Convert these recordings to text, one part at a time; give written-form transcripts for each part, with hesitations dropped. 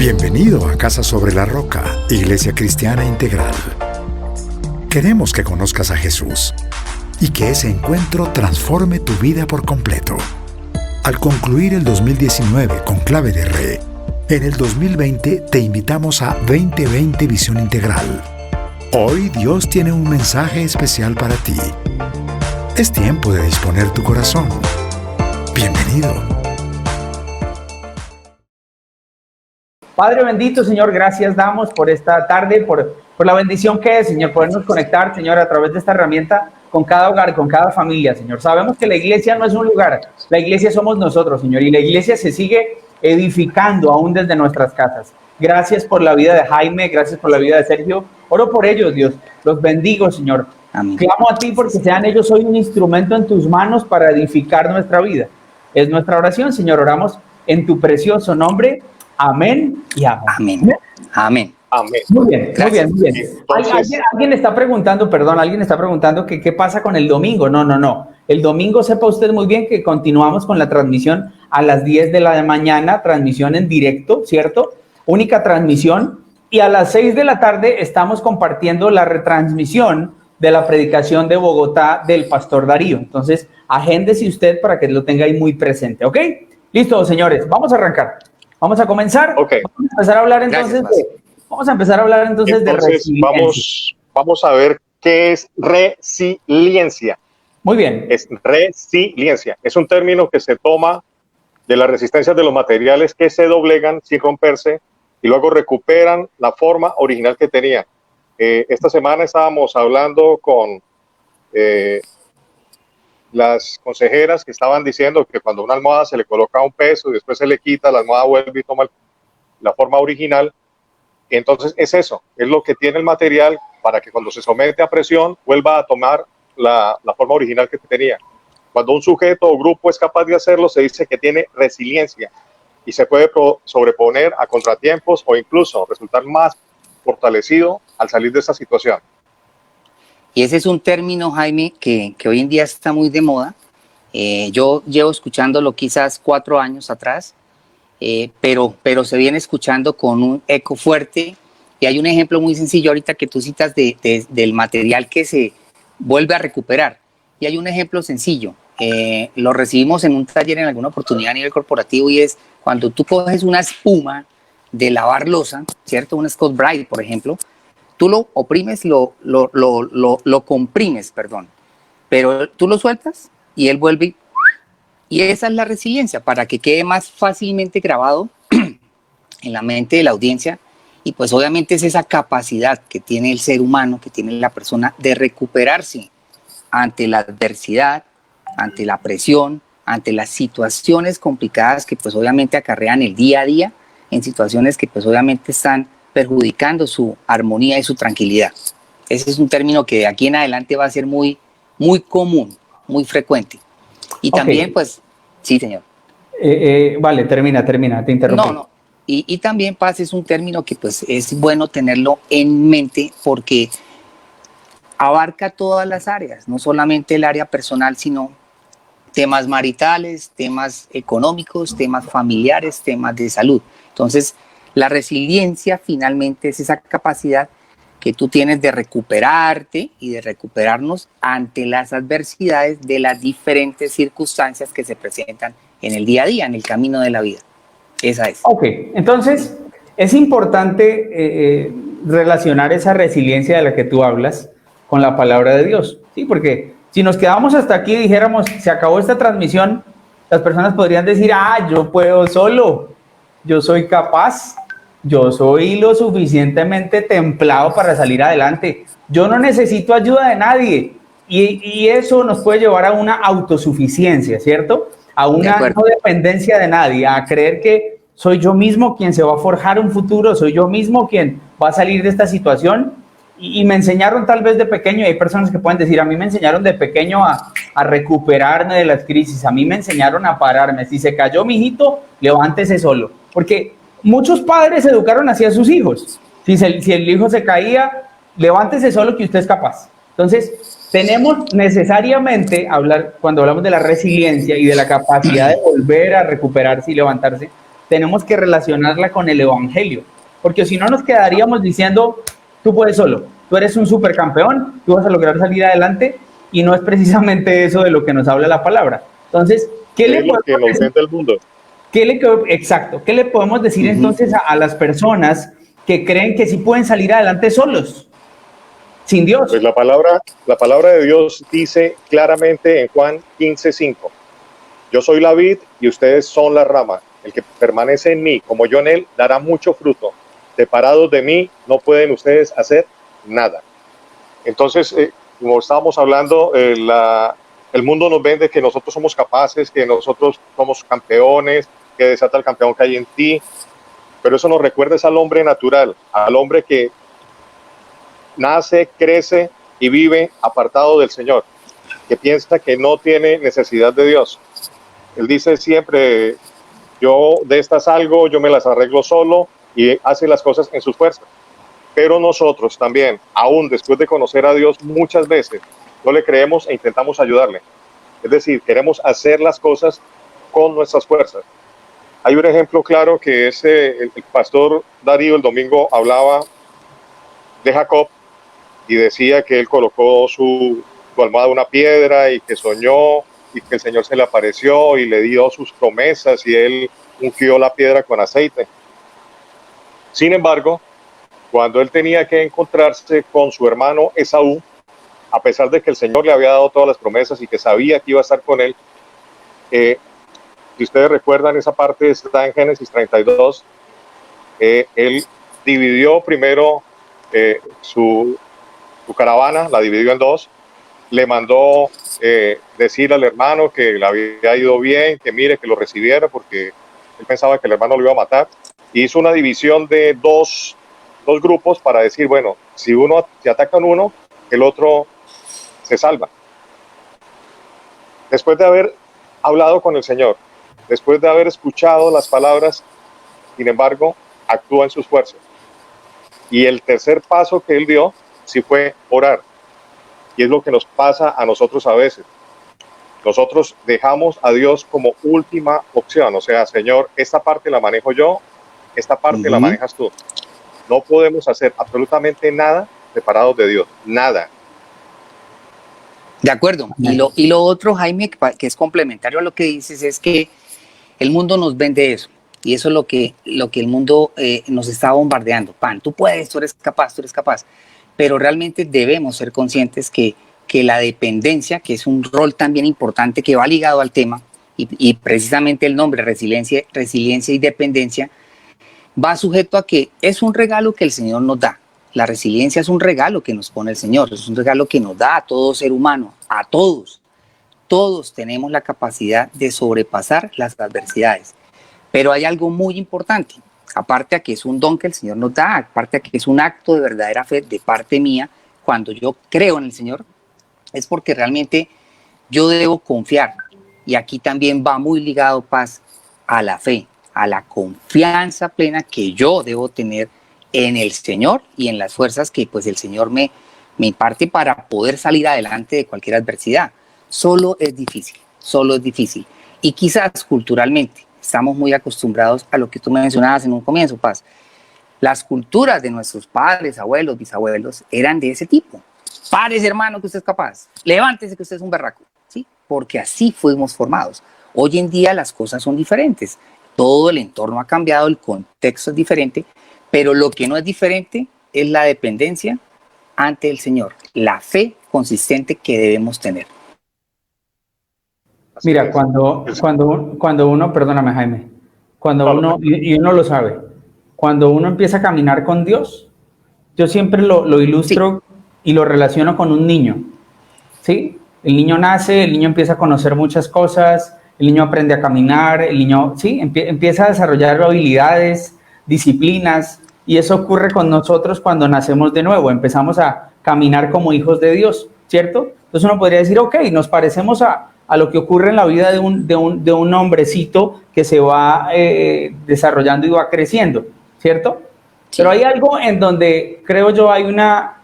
Bienvenido a Casa sobre la Roca, Iglesia Cristiana Integral. Queremos que conozcas a Jesús y que ese encuentro transforme tu vida por completo. Al concluir el 2019 con Clave de Re, en el 2020 te invitamos a 2020 Visión Integral. Hoy Dios tiene un mensaje especial para ti. Es tiempo de disponer tu corazón. Bienvenido. Padre bendito, Señor, gracias damos por esta tarde, por la bendición que es, Señor, podernos conectar, Señor, a través de esta herramienta con cada hogar, con cada familia, Señor. Sabemos que la iglesia no es un lugar, la iglesia somos nosotros, Señor, y la iglesia se sigue edificando aún desde nuestras casas. Gracias por la vida de Jaime, gracias por la vida de Sergio. Oro por ellos, Dios, los bendigo, Señor. Amén. Clamo a ti porque sean ellos hoy un instrumento en tus manos para edificar nuestra vida. Es nuestra oración, Señor, oramos en tu precioso nombre. Amén y amén. Amén. Amén. Amén. Muy bien, gracias. Muy bien. Entonces, ¿Alguien está preguntando que qué pasa con el domingo? No. El domingo, sepa usted muy bien que continuamos con la transmisión a las 10 de la mañana, transmisión en directo, ¿cierto? Única transmisión. Y a las 6 de la tarde estamos compartiendo la retransmisión de la predicación de Bogotá del Pastor Darío. Entonces, agéndese usted para que lo tenga ahí muy presente, ¿ok? Listo, señores, vamos a arrancar. Vamos a comenzar. Okay. Vamos a empezar a hablar entonces de resiliencia. Vamos a ver qué es resiliencia. Muy bien. Es resiliencia. Es un término que se toma de la resistencia de los materiales que se doblegan sin romperse y luego recuperan la forma original que tenían. Esta semana estábamos hablando con las consejeras que estaban diciendo que cuando una almohada se le coloca un peso y después se le quita, la almohada vuelve y toma la forma original. Entonces es eso, es lo que tiene el material para que cuando se somete a presión vuelva a tomar la forma original que tenía. Cuando un sujeto o grupo es capaz de hacerlo, se dice que tiene resiliencia y se puede sobreponer a contratiempos o incluso resultar más fortalecido al salir de esta situación. Y ese es un término, Jaime, que hoy en día está muy de moda. Yo llevo escuchándolo quizás 4 años atrás, pero se viene escuchando con un eco fuerte. Y hay un ejemplo muy sencillo ahorita que tú citas del material que se vuelve a recuperar. Y hay un ejemplo sencillo. Lo recibimos en un taller en alguna oportunidad a nivel corporativo y es cuando tú coges una espuma de lavar loza, ¿cierto? Un Scott Brite, por ejemplo. Tú lo oprimes, lo comprimes, pero tú lo sueltas y él vuelve. Y esa es la resiliencia, para que quede más fácilmente grabado en la mente de la audiencia. Y pues obviamente es esa capacidad que tiene el ser humano, que tiene la persona de recuperarse ante la adversidad, ante la presión, ante las situaciones complicadas que pues obviamente acarrean el día a día, en situaciones que pues obviamente están perjudicando su armonía y su tranquilidad. Ese es un término que de aquí en adelante va a ser muy, muy común, muy frecuente. Y también, pues, sí, señor. Vale, termina, te interrumpí. No. Y también, Paz, es un término que pues es bueno tenerlo en mente porque abarca todas las áreas, no solamente el área personal, sino temas maritales, temas económicos, temas familiares, temas de salud. Entonces, la resiliencia finalmente es esa capacidad que tú tienes de recuperarte y de recuperarnos ante las adversidades de las diferentes circunstancias que se presentan en el día a día, en el camino de la vida. Esa es. Ok, entonces es importante relacionar esa resiliencia de la que tú hablas con la palabra de Dios, ¿sí? Porque si nos quedamos hasta aquí y dijéramos, se acabó esta transmisión, las personas podrían decir, yo puedo solo, yo soy capaz, yo soy lo suficientemente templado para salir adelante, yo no necesito ayuda de nadie. Y eso nos puede llevar a una autosuficiencia, ¿cierto? A una no dependencia de nadie, a creer que soy yo mismo quien se va a forjar un futuro, soy yo mismo quien va a salir de esta situación. Y me enseñaron tal vez de pequeño, y hay personas que pueden decir, a mí me enseñaron de pequeño a recuperarme de las crisis, a mí me enseñaron a pararme, si se cayó mi hijito, levántese solo, porque muchos padres educaron así a sus hijos, si el hijo se caía, levántese solo que usted es capaz. Entonces, tenemos necesariamente, cuando hablamos de la resiliencia y de la capacidad de volver a recuperarse y levantarse, tenemos que relacionarla con el evangelio, porque si no nos quedaríamos diciendo, tú puedes solo, tú eres un supercampeón, tú vas a lograr salir adelante, y no es precisamente eso de lo que nos habla la palabra. Entonces, ¿qué le podemos que nos vende el mundo? Exacto, ¿qué le podemos decir entonces a las personas que creen que sí pueden salir adelante solos, sin Dios? Pues la palabra de Dios dice claramente en Juan 15:5, yo soy la vid y ustedes son la rama, el que permanece en mí, como yo en él, dará mucho fruto. Separados de mí, no pueden ustedes hacer nada. Entonces, como estábamos hablando, el mundo nos vende que nosotros somos capaces, que nosotros somos campeones, que desata el campeón que hay en ti, pero eso nos recuerda al hombre natural, al hombre que nace, crece y vive apartado del Señor, que piensa que no tiene necesidad de Dios. Él dice siempre, yo de estas salgo, yo me las arreglo solo, y hace las cosas en sus fuerzas. Pero nosotros también, aún después de conocer a Dios, muchas veces no le creemos e intentamos ayudarle. Es decir, queremos hacer las cosas con nuestras fuerzas. Hay un ejemplo claro que es el pastor Darío el domingo hablaba de Jacob y decía que él colocó su almohada en una piedra y que soñó y que el Señor se le apareció y le dio sus promesas y él ungió la piedra con aceite. Sin embargo, cuando él tenía que encontrarse con su hermano Esaú, a pesar de que el Señor le había dado todas las promesas y que sabía que iba a estar con él, si ustedes recuerdan, esa parte está en Génesis 32, él dividió primero su caravana, la dividió en dos, le mandó decir al hermano que le había ido bien, que mire, que lo recibiera, porque él pensaba que el hermano lo iba a matar. Hizo una división de dos grupos para decir, bueno, si atacan uno, el otro se salva. Después de haber hablado con el Señor, después de haber escuchado las palabras, sin embargo, actúa en sus fuerzas. Y el tercer paso que él dio, sí fue orar. Y es lo que nos pasa a nosotros a veces. Nosotros dejamos a Dios como última opción. O sea, Señor, esta parte la manejo yo, esta parte la manejas tú. No podemos hacer absolutamente nada separados de Dios. Nada. De acuerdo. Y lo otro, Jaime, que es complementario a lo que dices, es que el mundo nos vende eso. Y eso es lo que el mundo nos está bombardeando. Tú puedes, tú eres capaz, tú eres capaz. Pero realmente debemos ser conscientes que la dependencia, que es un rol también importante que va ligado al tema, y precisamente el nombre, resiliencia y dependencia, va sujeto a que es un regalo que el Señor nos da. La resiliencia es un regalo que nos pone el Señor, es un regalo que nos da a todo ser humano, a todos. Todos tenemos la capacidad de sobrepasar las adversidades. Pero hay algo muy importante, aparte a que es un don que el Señor nos da, aparte a que es un acto de verdadera fe de parte mía, cuando yo creo en el Señor, es porque realmente yo debo confiar. Y aquí también va muy ligado, Paz, a la fe, a la confianza plena que yo debo tener en el Señor y en las fuerzas que pues el Señor me imparte para poder salir adelante de cualquier adversidad. Solo es difícil. Y quizás culturalmente estamos muy acostumbrados a lo que tú mencionabas en un comienzo, Paz. Las culturas de nuestros padres, abuelos, bisabuelos eran de ese tipo. Párese, hermano, que usted es capaz. Levántese, que usted es un berraco. ¿Sí? Porque así fuimos formados. Hoy en día las cosas son diferentes. Todo el entorno ha cambiado, el contexto es diferente, pero lo que no es diferente es la dependencia ante el Señor, la fe consistente que debemos tener. Mira, cuando uno, perdóname, Jaime, y uno lo sabe, cuando uno empieza a caminar con Dios, yo siempre lo ilustro y lo relaciono con un niño, ¿sí? El niño nace, el niño empieza a conocer muchas cosas, el niño aprende a caminar, el niño, empieza a desarrollar habilidades, disciplinas, y eso ocurre con nosotros cuando nacemos de nuevo, empezamos a caminar como hijos de Dios, ¿cierto? Entonces uno podría decir, ok, nos parecemos a lo que ocurre en la vida de un hombrecito que se va desarrollando y va creciendo, ¿cierto? Sí. Pero hay algo en donde creo yo hay una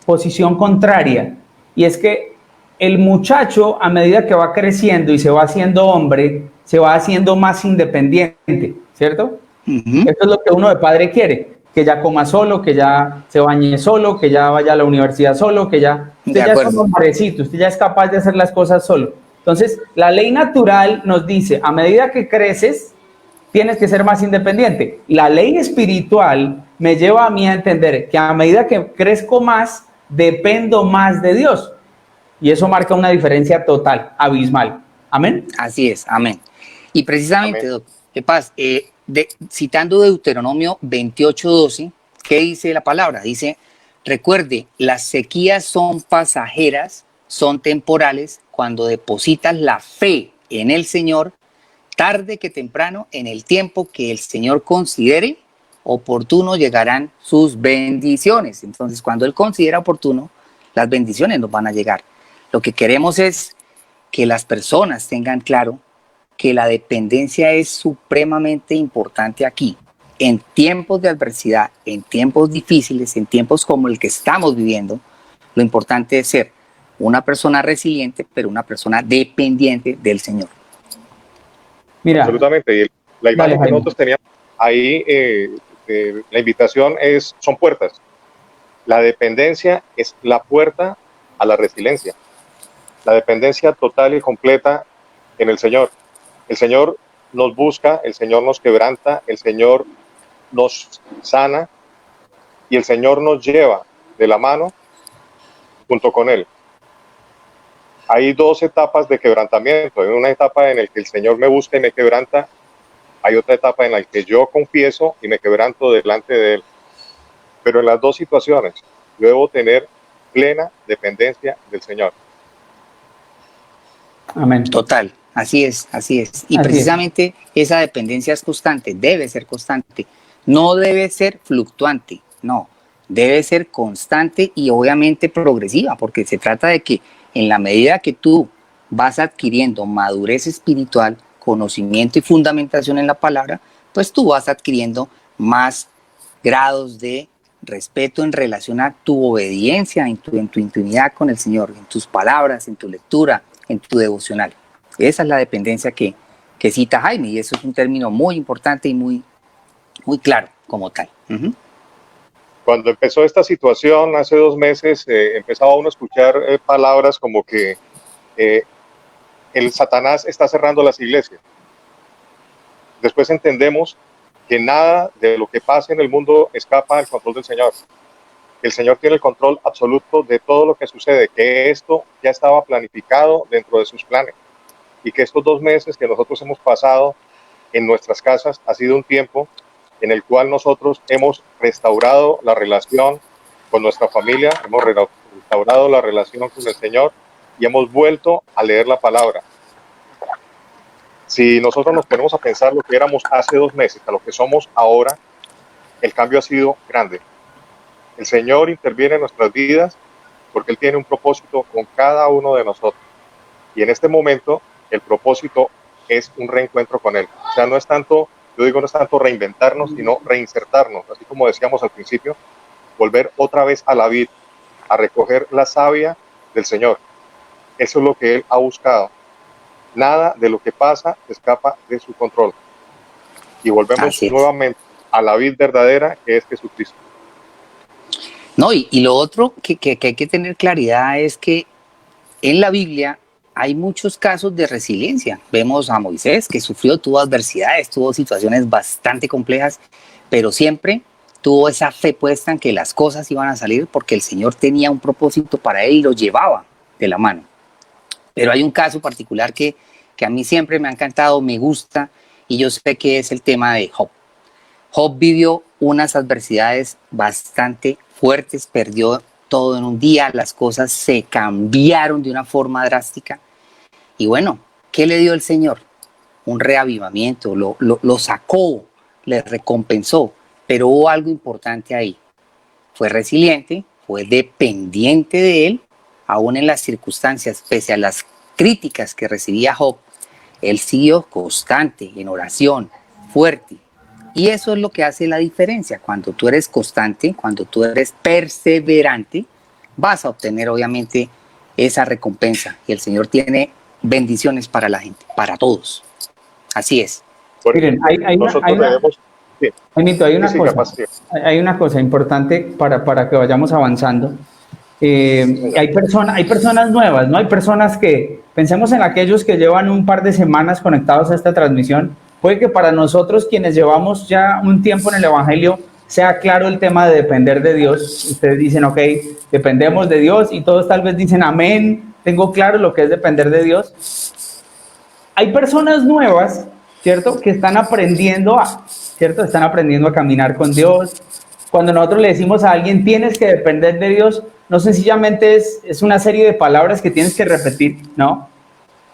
posición contraria, y es que el muchacho, a medida que va creciendo y se va haciendo hombre, se va haciendo más independiente, ¿cierto? Ujú. Eso es lo que uno de padre quiere, que ya coma solo, que ya se bañe solo, que ya vaya a la universidad solo, que ya, De usted ya es un acuerdo. hombrecito, usted ya es capaz de hacer las cosas solo. Entonces, la ley natural nos dice, a medida que creces, tienes que ser más independiente. La ley espiritual me lleva a mí a entender que a medida que crezco más, dependo más de Dios. Y eso marca una diferencia total, abismal. Amén. Así es, amén. Y precisamente, Amén. Doc, ¿qué pasa? Citando Deuteronomio 28:12, ¿qué dice la palabra? Dice, recuerde, las sequías son pasajeras, son temporales, cuando depositas la fe en el Señor, tarde que temprano, en el tiempo que el Señor considere oportuno, llegarán sus bendiciones. Entonces, cuando Él considera oportuno, las bendiciones nos van a llegar. Lo que queremos es que las personas tengan claro que la dependencia es supremamente importante aquí. En tiempos de adversidad, en tiempos difíciles, en tiempos como el que estamos viviendo, lo importante es ser una persona resiliente, pero una persona dependiente del Señor. Mira, Absolutamente. Y la imagen dale, que Jaime. nosotros teníamos ahí, la invitación son puertas. La dependencia es la puerta a la resiliencia. La dependencia total y completa en el Señor. El Señor nos busca, el Señor nos quebranta, el Señor nos sana y el Señor nos lleva de la mano junto con Él. Hay dos etapas de quebrantamiento. Hay una etapa en la que el Señor me busca y me quebranta. Hay otra etapa en la que yo confieso y me quebranto delante de Él. Pero en las dos situaciones yo debo tener plena dependencia del Señor. Amén. Total, así es, así es. Y Así precisamente esa dependencia es constante, debe ser constante. No debe ser fluctuante, no. Debe ser constante y obviamente progresiva, porque se trata de que en la medida que tú vas adquiriendo madurez espiritual, conocimiento y fundamentación en la palabra, pues tú vas adquiriendo más grados de respeto en relación a tu obediencia, en tu intimidad con el Señor, en tus palabras, en tu lectura, en tu devocional. Esa es la dependencia que cita Jaime, y eso es un término muy importante y muy claro como tal. Uh-huh. Cuando empezó esta situación hace 2 meses, empezaba uno a escuchar palabras como que el Satanás está cerrando las iglesias. Después entendemos que nada de lo que pasa en el mundo escapa al control del Señor. El Señor tiene el control absoluto de todo lo que sucede, que esto ya estaba planificado dentro de sus planes y que estos 2 meses que nosotros hemos pasado en nuestras casas ha sido un tiempo en el cual nosotros hemos restaurado la relación con nuestra familia, hemos restaurado la relación con el Señor y hemos vuelto a leer la palabra. Si nosotros nos ponemos a pensar lo que éramos hace 2 meses a lo que somos ahora, el cambio ha sido grande. El Señor interviene en nuestras vidas porque Él tiene un propósito con cada uno de nosotros. Y en este momento, el propósito es un reencuentro con Él. O sea, no es tanto, yo digo, no es tanto reinventarnos, sino reinsertarnos. Así como decíamos al principio, volver otra vez a la vid, a recoger la savia del Señor. Eso es lo que Él ha buscado. Nada de lo que pasa escapa de su control. Y volvemos nuevamente a la vid verdadera, que es Jesucristo. No, y lo otro que hay que tener claridad es que en la Biblia hay muchos casos de resiliencia. Vemos a Moisés, que tuvo adversidades, tuvo situaciones bastante complejas, pero siempre tuvo esa fe puesta en que las cosas iban a salir porque el Señor tenía un propósito para él y lo llevaba de la mano. Pero hay un caso particular que a mí siempre me ha encantado, me gusta, y yo sé que es el tema de Job. Job vivió unas adversidades bastante fuertes, perdió todo en un día, las cosas se cambiaron de una forma drástica. Y bueno, ¿qué le dio el Señor? Un reavivamiento, lo sacó, le recompensó, pero hubo algo importante ahí. Fue resiliente, fue dependiente de él, aún en las circunstancias, pese a las críticas que recibía Job, él siguió constante en oración, fuerte. Y eso es lo que hace la diferencia. Cuando tú eres constante, cuando tú eres perseverante, vas a obtener obviamente esa recompensa. Y el Señor tiene bendiciones para la gente, para todos. Así es. Miren, Nosotros debemos... Sí. Hay una cosa importante para que vayamos avanzando. Hay personas nuevas, ¿no? Hay personas que, pensemos en aquellos que llevan un par de semanas conectados a esta transmisión. Puede que para nosotros, quienes llevamos ya un tiempo en el Evangelio, sea claro el tema de depender de Dios. Ustedes dicen, ok, dependemos de Dios, y todos tal vez dicen, amén, tengo claro lo que es depender de Dios. Hay personas nuevas, ¿cierto?, que están aprendiendo Están aprendiendo a caminar con Dios. Cuando nosotros le decimos a alguien, tienes que depender de Dios, no sencillamente es una serie de palabras que tienes que repetir, ¿no?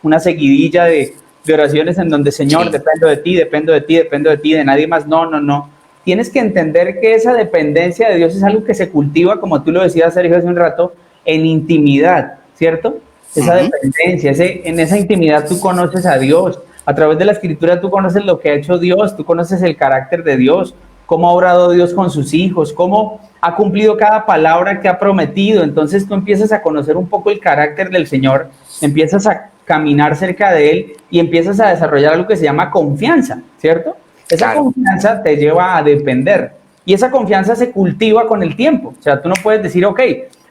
Una seguidilla de oraciones en donde, Señor, sí, dependo de ti, dependo de ti, dependo de ti, de nadie más. No. Tienes que entender que esa dependencia de Dios es algo que se cultiva, como tú lo decías, Sergio, hace un rato, en intimidad, ¿cierto? Esa dependencia, en esa intimidad tú conoces a Dios. A través de la Escritura tú conoces lo que ha hecho Dios, tú conoces el carácter de Dios, cómo ha obrado Dios con sus hijos, cómo ha cumplido cada palabra que ha prometido. Entonces tú empiezas a conocer un poco el carácter del Señor, empiezas a caminar cerca de Él y empiezas a desarrollar algo que se llama confianza, ¿cierto? Esa confianza te lleva a depender, y esa confianza se cultiva con el tiempo. O sea, tú no puedes decir, ok,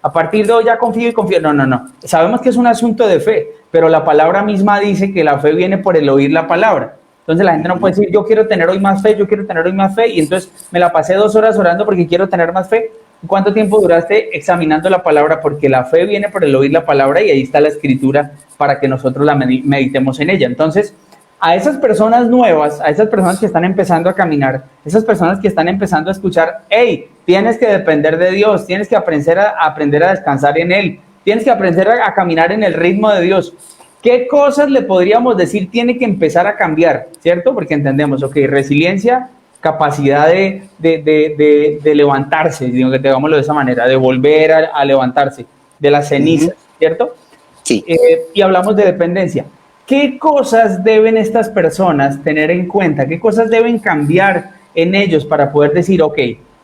a partir de hoy ya confío y confío. No. Sabemos que es un asunto de fe, pero la palabra misma dice que la fe viene por el oír la palabra. Entonces la gente no puede decir, yo quiero tener hoy más fe, y entonces me la pasé 2 horas orando porque quiero tener más fe. ¿Cuánto tiempo duraste examinando la palabra? Porque la fe viene por el oír la palabra, y ahí está la Escritura para que nosotros la meditemos en ella. Entonces, a esas personas nuevas, a esas personas que están empezando a caminar, esas personas que están empezando a escuchar, hey, tienes que depender de Dios, tienes que aprender a descansar en Él, tienes que aprender a caminar en el ritmo de Dios. ¿Qué cosas le podríamos decir tiene que empezar a cambiar? ¿Cierto? Porque entendemos, ok, resiliencia, capacidad de levantarse, digámoslo de esa manera, de volver a levantarse de las cenizas, ¿cierto? Sí. Y hablamos de dependencia. ¿Qué cosas deben estas personas tener en cuenta? ¿Qué cosas deben cambiar en ellos para poder decir, ok,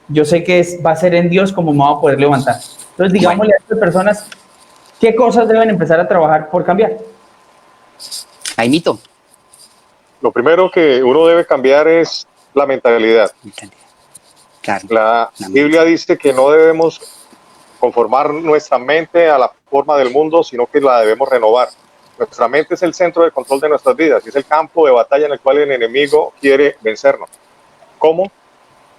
yo sé que va a ser en Dios como me voy a poder levantar? Entonces, digámosle a estas personas, ¿qué cosas deben empezar a trabajar por cambiar? Jaimito. Lo primero que uno debe cambiar es la mentalidad. Claro. La Biblia dice que no debemos conformar nuestra mente a la forma del mundo, sino que la debemos renovar. Nuestra mente es el centro de control de nuestras vidas y es el campo de batalla en el cual el enemigo quiere vencernos. ¿Cómo?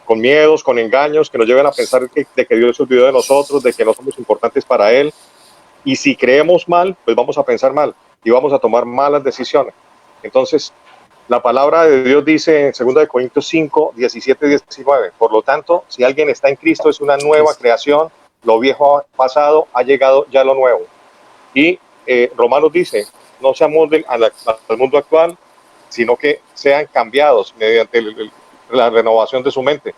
Con miedos, con engaños que nos lleven a pensar de que Dios se olvidó de nosotros, de que no somos importantes para Él. Y si creemos mal, pues vamos a pensar mal y vamos a tomar malas decisiones. Entonces, la palabra de Dios dice en 2 Corintios 5, 17 y 19, por lo tanto, si alguien está en Cristo, es una nueva creación, lo viejo ha pasado, ha llegado ya lo nuevo. Y Romanos dice, no se amolden al mundo actual, sino que sean cambiados mediante la renovación de su mente.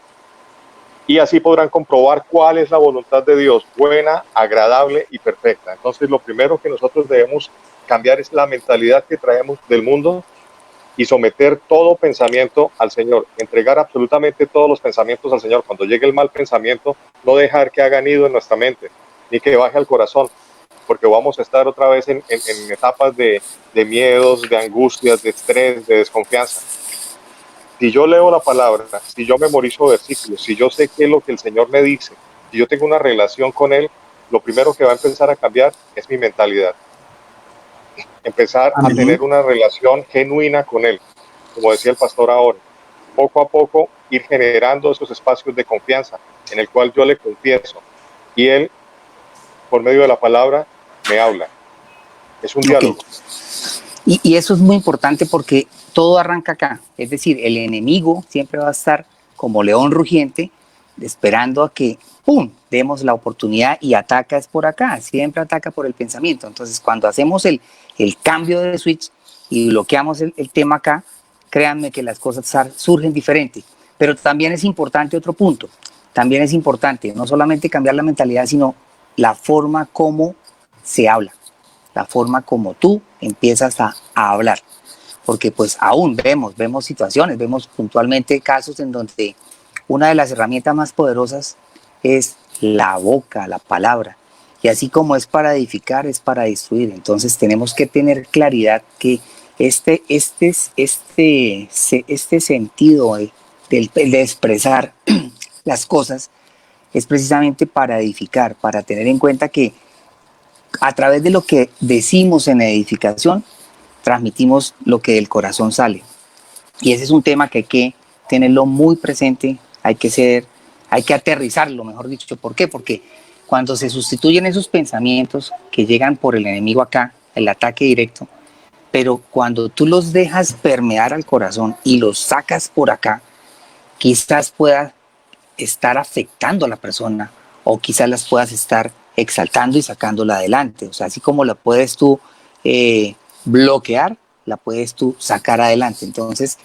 Y así podrán comprobar cuál es la voluntad de Dios, buena, agradable y perfecta. Entonces, lo primero que nosotros debemos cambiar es la mentalidad que traemos del mundo y someter todo pensamiento al Señor, entregar absolutamente todos los pensamientos al Señor. Cuando llegue el mal pensamiento, no dejar que haga nido en nuestra mente, ni que baje al corazón, porque vamos a estar otra vez en etapas de miedos, de angustias, de estrés, de desconfianza. Si yo leo la palabra, si yo memorizo versículos, si yo sé qué es lo que el Señor me dice, si yo tengo una relación con Él, lo primero que va a empezar a cambiar es mi mentalidad. Empezar a tener una relación genuina con Él, como decía el pastor ahora. Poco a poco ir generando esos espacios de confianza en el cual yo le confieso y Él, por medio de la palabra, me habla. Es un diálogo. Y eso es muy importante porque todo arranca acá. Es decir, el enemigo siempre va a estar como león rugiente, esperando a que, ¡pum!, demos la oportunidad y ataca es por acá. Siempre ataca por el pensamiento. Entonces, cuando hacemos el cambio de switch y bloqueamos el tema acá, créanme que las cosas surgen diferente. Pero también es importante otro punto. También es importante no solamente cambiar la mentalidad, sino la forma como se habla, la forma como tú empiezas a hablar, porque pues aún vemos situaciones, vemos puntualmente casos en donde una de las herramientas más poderosas es la boca, la palabra, y así como es para edificar, es para destruir. Entonces tenemos que tener claridad que este sentido de expresar las cosas es precisamente para edificar, para tener en cuenta que a través de lo que decimos en edificación, transmitimos lo que del corazón sale. Y ese es un tema que hay que tenerlo muy presente, hay que aterrizarlo, mejor dicho. ¿Por qué? Porque cuando se sustituyen esos pensamientos que llegan por el enemigo acá, el ataque directo, pero cuando tú los dejas permear al corazón y los sacas por acá, quizás pueda estar afectando a la persona o quizás las puedas estar exaltando y sacándola adelante. O sea, así como la puedes tú bloquear, la puedes tú sacar adelante. Entonces,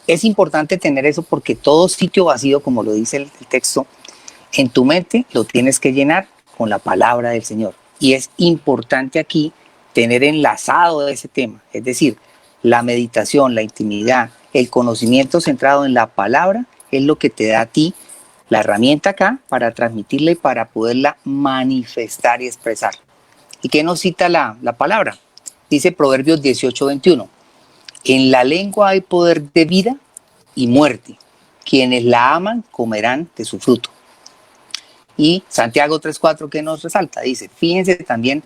es importante tener eso porque todo sitio vacío, como lo dice el texto, en tu mente lo tienes que llenar con la palabra del Señor. Y es importante aquí tener enlazado ese tema, es decir, la meditación, la intimidad, el conocimiento centrado en la palabra es lo que te da a ti la herramienta acá para transmitirla y para poderla manifestar y expresar. ¿Y qué nos cita la palabra? Dice Proverbios 18:21, en la lengua hay poder de vida y muerte, quienes la aman comerán de su fruto. Y Santiago 3:4 que nos resalta, dice, fíjense también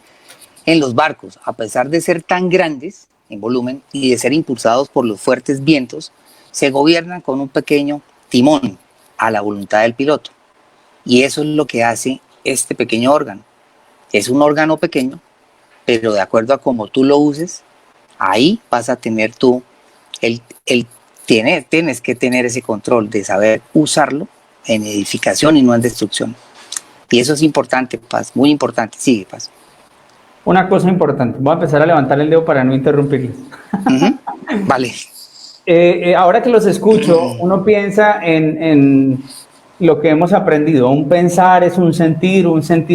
en los barcos, a pesar de ser tan grandes en volumen y de ser impulsados por los fuertes vientos, se gobiernan con un pequeño timón a la voluntad del piloto. Y eso es lo que hace este pequeño órgano. Es un órgano pequeño, pero de acuerdo a cómo tú lo uses, ahí vas a tener tú, tienes que tener ese control de saber usarlo en edificación y no en destrucción. Y eso es importante, Paz, muy importante. Sigue, Paz. Una cosa importante, voy a empezar a levantar el dedo para no interrumpirles. Vale. Ahora que los escucho, uno piensa en lo que hemos aprendido. Un pensar es un sentir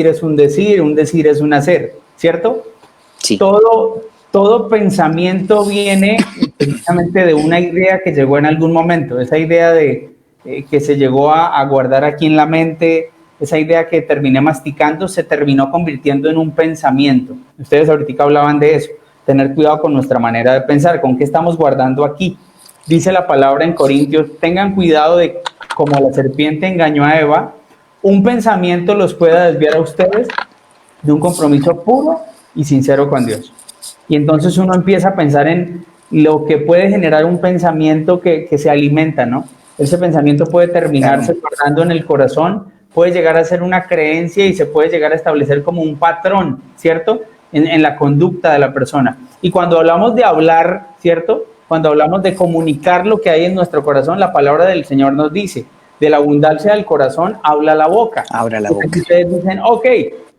es un decir es un hacer, ¿cierto? Sí. Todo pensamiento viene precisamente de una idea que llegó en algún momento, esa idea de que se llegó a guardar aquí en la mente, esa idea que terminé masticando, se terminó convirtiendo en un pensamiento. Ustedes ahorita hablaban de eso, tener cuidado con nuestra manera de pensar, con qué estamos guardando aquí. Dice la palabra en Corintios, tengan cuidado de como la serpiente engañó a Eva, un pensamiento los pueda desviar a ustedes de un compromiso puro y sincero con Dios. Y entonces uno empieza a pensar en lo que puede generar un pensamiento que se alimenta, ¿no? Ese pensamiento puede terminarse guardando en el corazón, puede llegar a ser una creencia y se puede llegar a establecer como un patrón, ¿cierto? En la conducta de la persona. Y cuando hablamos de hablar, ¿cierto? Cuando hablamos de comunicar lo que hay en nuestro corazón, la palabra del Señor nos dice, de la abundancia del corazón habla la boca. Habla la boca. Entonces ustedes dicen, ok,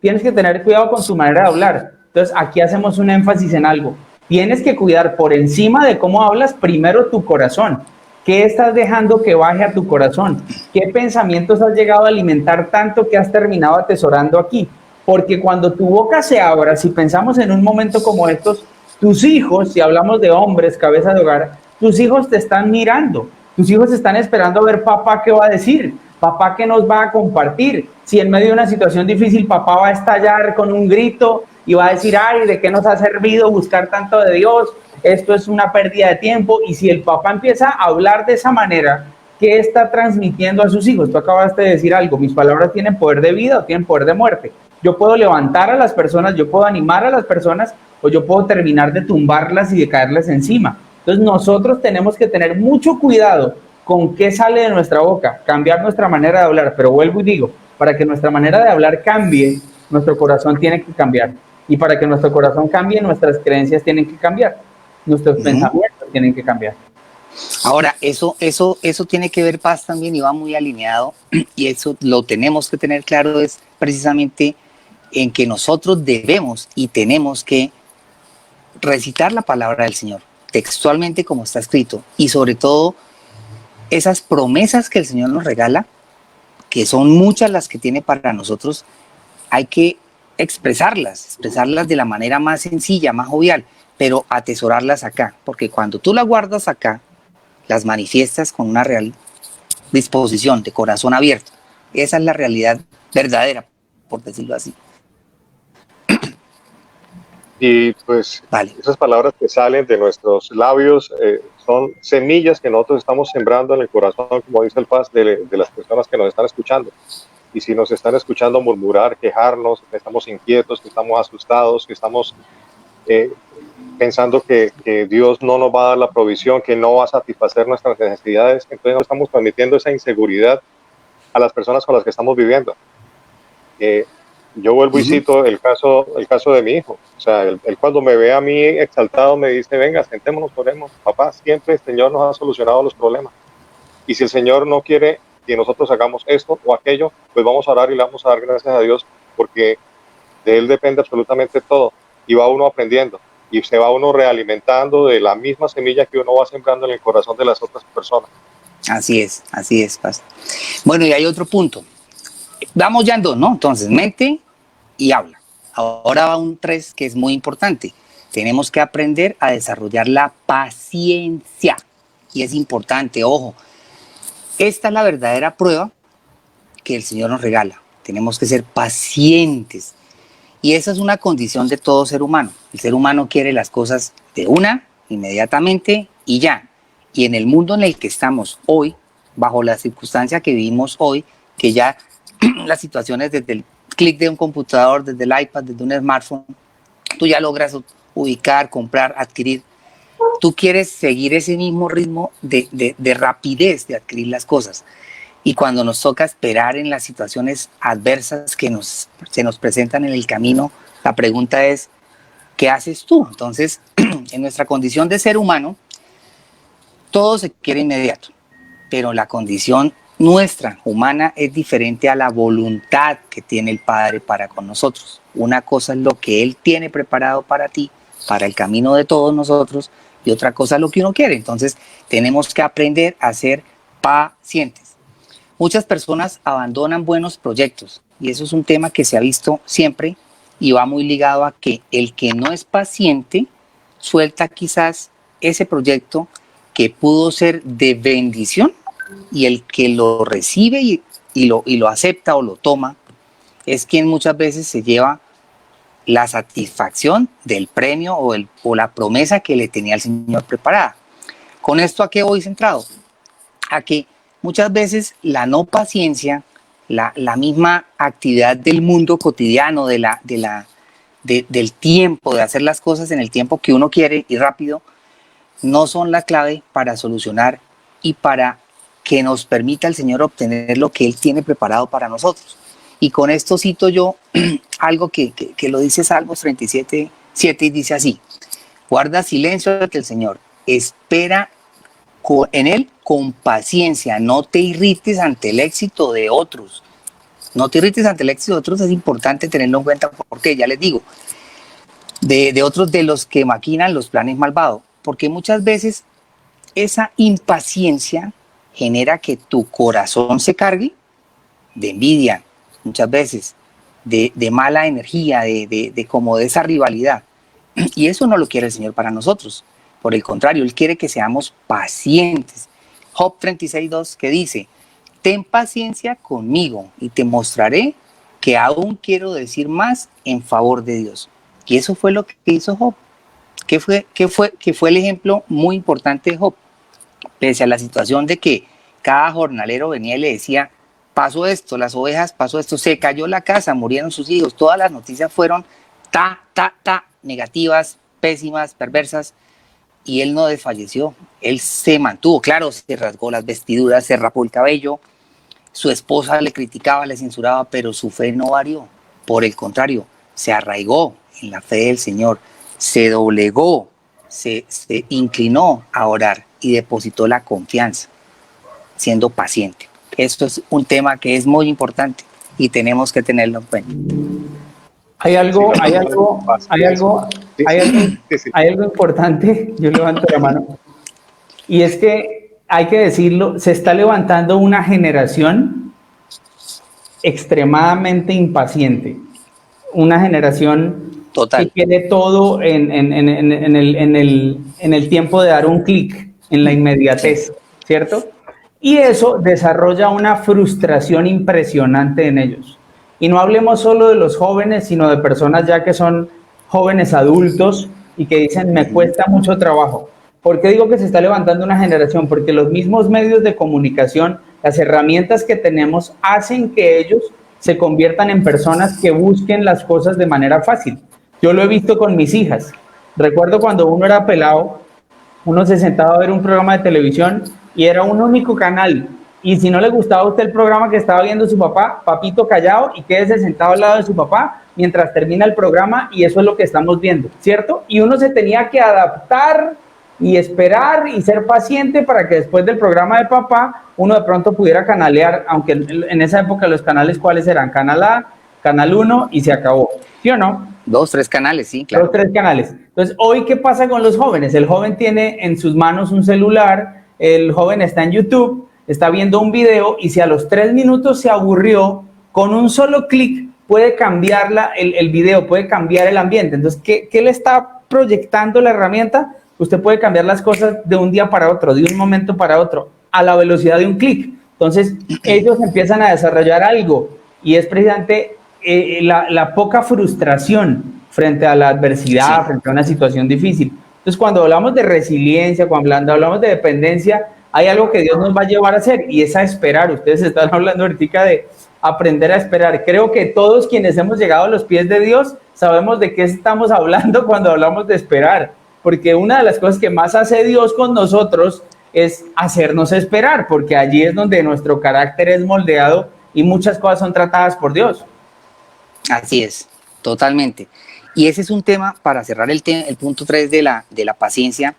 tienes que tener cuidado con tu manera de hablar. Entonces aquí hacemos un énfasis en algo. Tienes que cuidar por encima de cómo hablas primero tu corazón. ¿Qué estás dejando que baje a tu corazón? ¿Qué pensamientos has llegado a alimentar tanto que has terminado atesorando aquí? Porque cuando tu boca se abra, si pensamos en un momento como estos, tus hijos, si hablamos de hombres, cabeza de hogar, tus hijos te están mirando, tus hijos están esperando a ver papá qué va a decir, papá qué nos va a compartir. Si en medio de una situación difícil papá va a estallar con un grito y va a decir, ay, ¿de qué nos ha servido buscar tanto de Dios? Esto es una pérdida de tiempo. Y si el papá empieza a hablar de esa manera, ¿qué está transmitiendo a sus hijos? Tú acabaste de decir algo, mis palabras tienen poder de vida o tienen poder de muerte. Yo puedo levantar a las personas, yo puedo animar a las personas o yo puedo terminar de tumbarlas y de caerles encima. Entonces nosotros tenemos que tener mucho cuidado con qué sale de nuestra boca, cambiar nuestra manera de hablar. Pero vuelvo y digo, para que nuestra manera de hablar cambie, nuestro corazón tiene que cambiar. Y para que nuestro corazón cambie, nuestras creencias tienen que cambiar. Nuestros pensamientos tienen que cambiar. Ahora, eso tiene que ver, Paz, también, y va muy alineado, y eso lo tenemos que tener claro, es precisamente en que nosotros debemos y tenemos que recitar la palabra del Señor, textualmente como está escrito, y sobre todo esas promesas que el Señor nos regala, que son muchas las que tiene para nosotros, hay que expresarlas de la manera más sencilla, más jovial, pero atesorarlas acá, porque cuando tú las guardas acá, las manifiestas con una real disposición, de corazón abierto. Esa es la realidad verdadera, por decirlo así. Y pues Vale. esas palabras que salen de nuestros labios son semillas que nosotros estamos sembrando en el corazón, como dice el Paz, de las personas que nos están escuchando. Y si nos están escuchando murmurar, quejarnos, que estamos inquietos, que estamos asustados, que estamos eh, pensando que Dios no nos va a dar la provisión, que no va a satisfacer nuestras necesidades, entonces nos estamos transmitiendo esa inseguridad a las personas con las que estamos viviendo. Yo vuelvo y cito el caso de mi hijo. O sea, él cuando me ve a mí exaltado me dice, venga, sentémonos, oremos. Papá, siempre el Señor nos ha solucionado los problemas. Y si el Señor no quiere que nosotros hagamos esto o aquello, pues vamos a orar y le vamos a dar gracias a Dios, porque de Él depende absolutamente todo. Y va uno aprendiendo y se va uno realimentando de la misma semilla que uno va sembrando en el corazón de las otras personas. Así es, Pastor. Bueno, y hay otro punto. Vamos ya en dos, ¿no? Entonces, mente y habla. Ahora va un 3 que es muy importante. Tenemos que aprender a desarrollar la paciencia. Y es importante, ojo, esta es la verdadera prueba que el Señor nos regala. Tenemos que ser pacientes. Y esa es una condición de todo ser humano. El ser humano quiere las cosas de una, inmediatamente y ya. Y en el mundo en el que estamos hoy, bajo la circunstancia que vivimos hoy, que ya las situaciones desde el clic de un computador, desde el iPad, desde un smartphone, tú ya logras ubicar, comprar, adquirir. Tú quieres seguir ese mismo ritmo de rapidez de adquirir las cosas. Y cuando nos toca esperar en las situaciones adversas que se nos presentan en el camino, la pregunta es, ¿qué haces tú? Entonces, en nuestra condición de ser humano, todo se quiere inmediato, pero la condición nuestra, humana, es diferente a la voluntad que tiene el Padre para con nosotros. Una cosa es lo que Él tiene preparado para ti, para el camino de todos nosotros, y otra cosa es lo que uno quiere. Entonces, tenemos que aprender a ser pacientes. Muchas personas abandonan buenos proyectos, y eso es un tema que se ha visto siempre, y va muy ligado a que el que no es paciente suelta quizás ese proyecto que pudo ser de bendición, y el que lo recibe y lo acepta o lo toma es quien muchas veces se lleva la satisfacción del premio o la promesa que le tenía el Señor preparada. Con esto, ¿a qué voy centrado? A que muchas veces la no paciencia, la misma actividad del mundo cotidiano, del tiempo, de hacer las cosas en el tiempo que uno quiere y rápido, no son la clave para solucionar y para que nos permita el Señor obtener lo que Él tiene preparado para nosotros. Y con esto cito yo algo que lo dice Salmos 37:7 y dice así: guarda silencio ante el Señor, espera en Él con paciencia, no te irrites ante el éxito de otros. No te irrites ante el éxito de otros, es importante tenerlo en cuenta, porque ya les digo, de otros de los que maquinan los planes malvados, porque muchas veces esa impaciencia genera que tu corazón se cargue de envidia, muchas veces, de mala energía, de como de esa rivalidad. Y eso no lo quiere el Señor para nosotros. Por el contrario, Él quiere que seamos pacientes. Job 36:2, que dice: ten paciencia conmigo y te mostraré que aún quiero decir más en favor de Dios. Y eso fue lo que hizo Job. Que fue el ejemplo muy importante de Job. Pese a la situación de que cada jornalero venía y le decía: pasó esto, las ovejas, pasó esto, se cayó la casa, murieron sus hijos, todas las noticias fueron negativas, pésimas, perversas, y él no desfalleció, él se mantuvo. Claro, se rasgó las vestiduras, se rapó el cabello, su esposa le criticaba, le censuraba, pero su fe no varió. Por el contrario, se arraigó en la fe del Señor, se doblegó, se inclinó a orar y depositó la confianza, siendo paciente. Esto es un tema que es muy importante y tenemos que tenerlo en cuenta. Hay algo importante, yo levanto la mano, y es que hay que decirlo, se está levantando una generación extremadamente impaciente, una generación total, que quiere todo en el tiempo de dar un clic, en la inmediatez, ¿cierto? Y eso desarrolla una frustración impresionante en ellos. Y no hablemos solo de los jóvenes, sino de personas ya que son jóvenes adultos y que dicen, me cuesta mucho trabajo. ¿Por qué digo que se está levantando una generación? Porque los mismos medios de comunicación, las herramientas que tenemos, hacen que ellos se conviertan en personas que busquen las cosas de manera fácil. Yo lo he visto con mis hijas. Recuerdo cuando uno era pelado, uno se sentaba a ver un programa de televisión y era un único canal. Y si no le gustaba a usted el programa que estaba viendo su papá, papito callado y quédese sentado al lado de su papá mientras termina el programa, y eso es lo que estamos viendo, ¿cierto? Y uno se tenía que adaptar y esperar y ser paciente para que después del programa de papá uno de pronto pudiera canalear, aunque en esa época los canales, ¿cuáles eran? Canal A, Canal 1 y se acabó, ¿sí o no? 2, 3 canales, sí, claro. 2, 3 canales. Entonces, hoy, ¿qué pasa con los jóvenes? El joven tiene en sus manos un celular, el joven está en YouTube, está viendo un video, y si a los 3 minutos se aburrió, con un solo clic puede cambiar el video, puede cambiar el ambiente. Entonces, ¿qué le está proyectando la herramienta? Usted puede cambiar las cosas de un día para otro, de un momento para otro, a la velocidad de un clic. Entonces, ellos empiezan a desarrollar algo, y es precisamente la poca frustración frente a la adversidad, sí, frente a una situación difícil. Entonces, cuando hablamos de resiliencia, cuando hablamos de dependencia, hay algo que Dios nos va a llevar a hacer, y es a esperar. Ustedes están hablando ahorita de aprender a esperar. Creo que todos quienes hemos llegado a los pies de Dios sabemos de qué estamos hablando cuando hablamos de esperar, porque una de las cosas que más hace Dios con nosotros es hacernos esperar, porque allí es donde nuestro carácter es moldeado y muchas cosas son tratadas por Dios. Así es, totalmente. Y ese es un tema, para cerrar el punto 3 de la paciencia,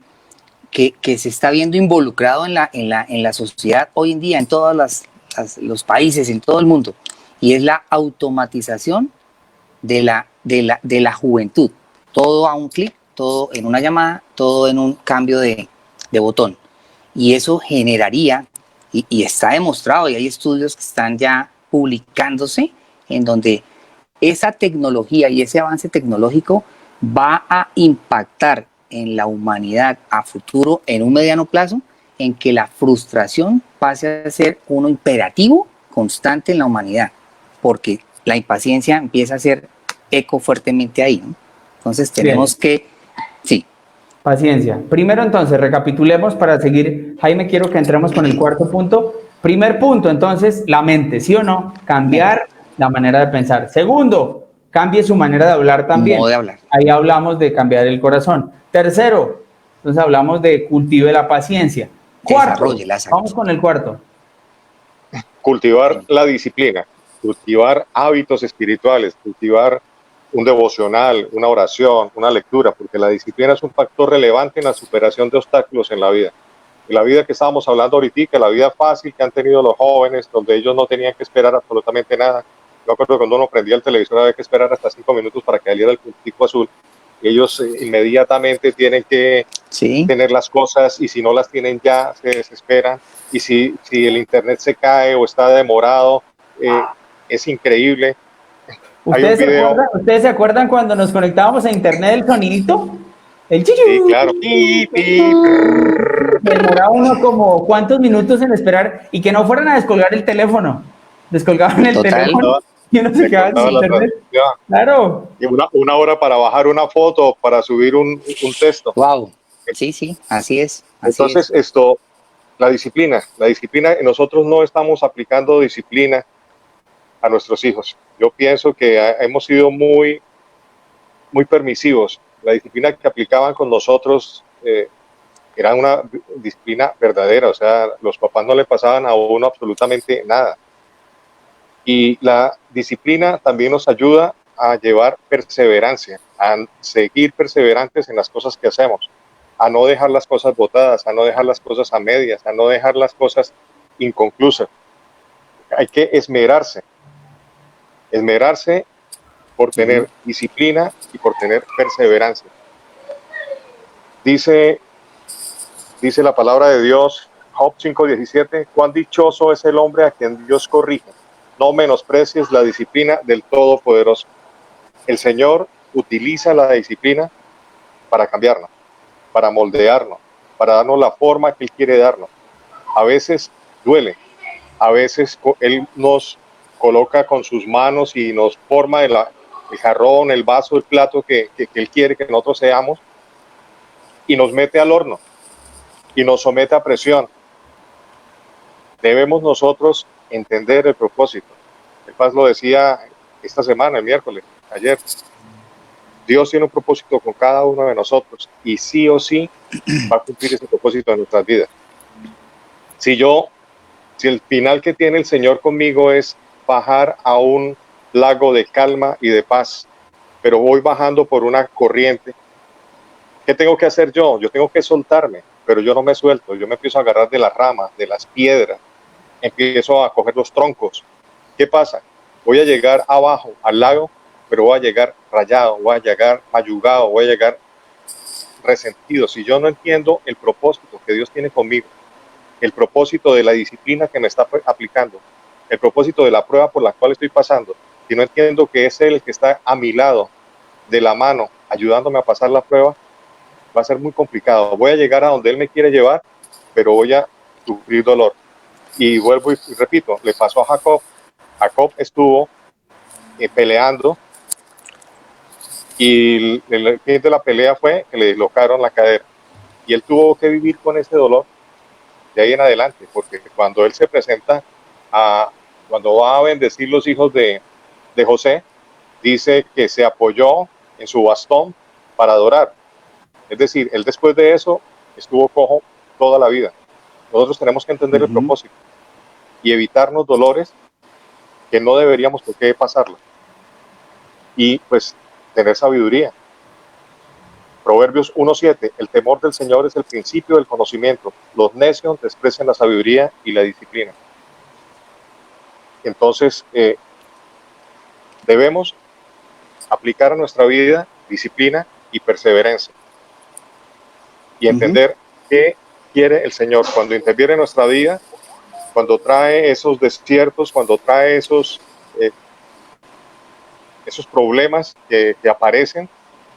que se está viendo involucrado en la sociedad hoy en día, en todos los países, en todo el mundo, y es la automatización de la juventud. Todo a un clic, todo en una llamada, todo en un cambio de botón. Y eso generaría, y está demostrado, y hay estudios que están ya publicándose, en donde esa tecnología y ese avance tecnológico va a impactar en la humanidad a futuro, en un mediano plazo, en que la frustración pase a ser uno imperativo constante en la humanidad, porque la impaciencia empieza a hacer eco fuertemente ahí, ¿no? Entonces tenemos que, sí. Paciencia. Primero, entonces, recapitulemos para seguir. Jaime, quiero que entremos con el cuarto punto. Primer punto, entonces, la mente, ¿sí o no? Cambiar la manera de pensar. Segundo, cambie su manera de hablar también. Modo de hablar. Ahí hablamos de cambiar el corazón. Tercero, entonces hablamos de cultive la paciencia. Cuarto, vamos con el cuarto. Cultivar la disciplina, cultivar hábitos espirituales, cultivar un devocional, una oración, una lectura, porque la disciplina es un factor relevante en la superación de obstáculos en la vida. En la vida que estábamos hablando ahorita, la vida fácil que han tenido los jóvenes, donde ellos no tenían que esperar absolutamente nada. Yo acuerdo cuando uno prendía el televisor había que esperar hasta 5 minutos para que saliera el puntico azul. Ellos inmediatamente tienen que tener las cosas, y si no las tienen ya se desesperan, y si el internet se cae o está demorado, es increíble. ¿Ustedes se acuerdan cuando nos conectábamos a internet el sonidito? El chichu. Sí, claro. Demoraba uno como cuántos minutos en esperar, y que no fueran a descolgar el teléfono. Descolgaban el teléfono y uno se quedaba sin internet. Claro. Y una hora para bajar una foto, para subir un texto. Wow. Sí, así es. Entonces, la disciplina, nosotros no estamos aplicando disciplina a nuestros hijos. Yo pienso que hemos sido muy, muy permisivos. La disciplina que aplicaban con nosotros era una disciplina verdadera, o sea, los papás no le pasaban a uno absolutamente nada. Y la disciplina también nos ayuda a llevar perseverancia, a seguir perseverantes en las cosas que hacemos, a no dejar las cosas botadas, a no dejar las cosas a medias, a no dejar las cosas inconclusas. Hay que esmerarse por tener disciplina y por tener perseverancia. Dice la palabra de Dios, Job 5:17, cuán dichoso es el hombre a quien Dios corrige. No menosprecies la disciplina del Todopoderoso. El Señor utiliza la disciplina para cambiarnos, para moldearnos, para darnos la forma que Él quiere darnos. A veces duele, a veces Él nos coloca con sus manos y nos forma el jarrón, el vaso, el plato que Él quiere que nosotros seamos, y nos mete al horno y nos somete a presión. Debemos nosotros entender el propósito. El Paz lo decía esta semana, el miércoles, ayer. Dios tiene un propósito con cada uno de nosotros y sí o sí va a cumplir ese propósito en nuestras vidas. Si el final que tiene el Señor conmigo es bajar a un lago de calma y de paz, pero voy bajando por una corriente, ¿qué tengo que hacer yo? Yo tengo que soltarme, pero yo no me suelto, yo me empiezo a agarrar de las ramas, de las piedras, empiezo a coger los troncos. ¿Qué pasa? Voy a llegar abajo al lago, pero voy a llegar rayado, voy a llegar mayugado, voy a llegar resentido. Si yo no entiendo el propósito que Dios tiene conmigo, el propósito de la disciplina que me está aplicando, el propósito de la prueba por la cual estoy pasando, si no entiendo que es Él el que está a mi lado, de la mano, ayudándome a pasar la prueba, va a ser muy complicado. Voy a llegar a donde Él me quiere llevar, pero voy a sufrir dolor. Y vuelvo y repito, le pasó a Jacob. Jacob estuvo peleando y el fin de la pelea fue que le dislocaron la cadera. Y él tuvo que vivir con ese dolor de ahí en adelante, porque cuando él se presenta, cuando va a bendecir los hijos de José, dice que se apoyó en su bastón para adorar. Es decir, él después de eso estuvo cojo toda la vida. Nosotros tenemos que entender el propósito y evitarnos dolores que no deberíamos por qué pasarlos. Y pues tener sabiduría. Proverbios 1:7, el temor del Señor es el principio del conocimiento. Los necios desprecian la sabiduría y la disciplina. Entonces, debemos aplicar a nuestra vida disciplina y perseverancia. Y entender qué quiere el Señor cuando interviene en nuestra vida, cuando trae esos desiertos, cuando trae esos problemas que aparecen,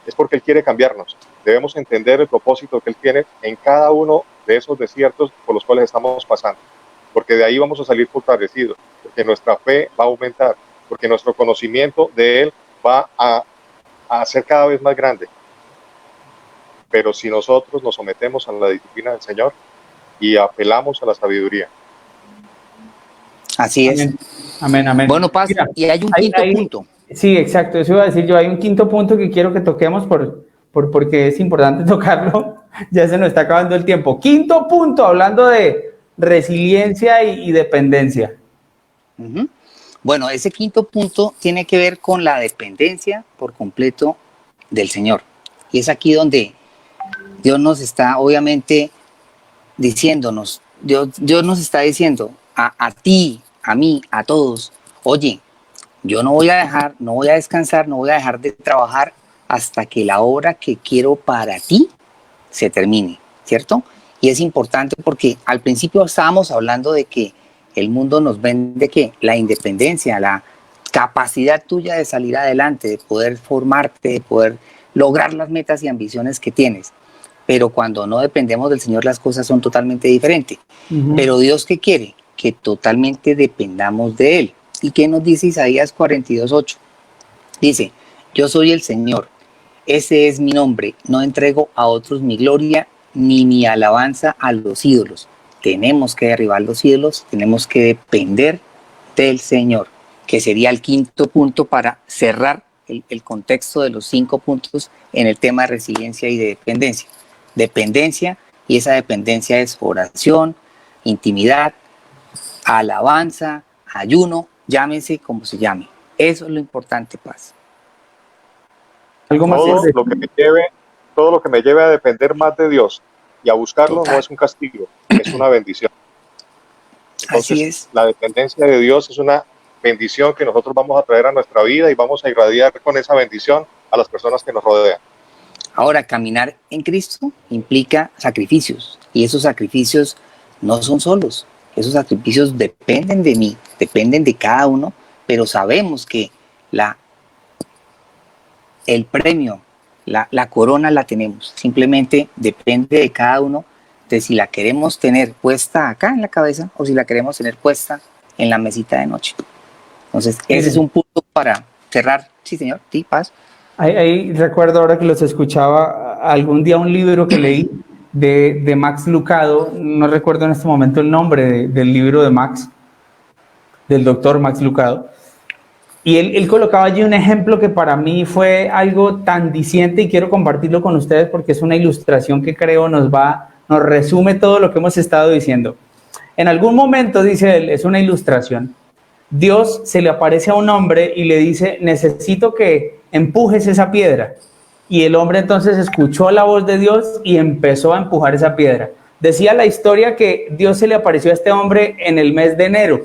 es porque Él quiere cambiarnos. Debemos entender el propósito que Él tiene en cada uno de esos desiertos por los cuales estamos pasando, porque de ahí vamos a salir fortalecidos, porque nuestra fe va a aumentar, porque nuestro conocimiento de Él va a ser cada vez más grande. Pero si nosotros nos sometemos a la disciplina del Señor y apelamos a la sabiduría. Así es. Amén, amén. Bueno, Paz, Mira, y hay un quinto punto. Sí, exacto, eso iba a decir yo. Hay un quinto punto que quiero que toquemos porque es importante tocarlo. Ya se nos está acabando el tiempo. Quinto punto, hablando de resiliencia y dependencia. Bueno, ese quinto punto tiene que ver con la dependencia por completo del Señor. Y es aquí donde Dios nos está obviamente diciéndonos, Dios nos está diciendo a ti, a mí, a todos, oye, yo no voy a descansar, no voy a dejar de trabajar hasta que la obra que quiero para ti se termine, ¿cierto? Y es importante porque al principio estábamos hablando de que el mundo nos vende que la independencia, la capacidad tuya de salir adelante, de poder formarte, de poder lograr las metas y ambiciones que tienes. Pero cuando no dependemos del Señor, las cosas son totalmente diferentes. Pero Dios, ¿qué quiere? Que totalmente dependamos de Él. ¿Y qué nos dice Isaías 42:8? Dice, yo soy el Señor, ese es mi nombre, no entrego a otros mi gloria ni mi alabanza a los ídolos. Tenemos que derribar los ídolos, tenemos que depender del Señor, que sería el quinto punto para cerrar el contexto de los 5 puntos en el tema de resiliencia y de dependencia. Dependencia, y esa dependencia es oración, intimidad, alabanza, ayuno, llámese como se llame. Eso es lo importante, Paz. ¿Algo más? Todo lo que me lleve a depender más de Dios y a buscarlo Total. no es un castigo, es una bendición. Entonces, así es. La dependencia de Dios es una bendición que nosotros vamos a traer a nuestra vida y vamos a irradiar con esa bendición a las personas que nos rodean. Ahora, caminar en Cristo implica sacrificios, y esos sacrificios no son solos. Esos sacrificios dependen de mí, dependen de cada uno, pero sabemos que el premio, la corona la tenemos. Simplemente depende de cada uno de si la queremos tener puesta acá en la cabeza o si la queremos tener puesta en la mesita de noche. Entonces, ese es un punto para cerrar. Sí, señor, sí, paz. Ahí recuerdo ahora que los escuchaba algún día un libro que leí de Max Lucado, no recuerdo en este momento el nombre del libro de Max, del doctor Max Lucado, y él colocaba allí un ejemplo que para mí fue algo tan diciente y quiero compartirlo con ustedes porque es una ilustración que creo nos resume todo lo que hemos estado diciendo. En algún momento, dice él, es una ilustración, Dios se le aparece a un hombre y le dice, necesito que empujes esa piedra. Y el hombre entonces escuchó la voz de Dios y empezó a empujar esa piedra. Decía la historia que Dios se le apareció a este hombre en el mes de enero.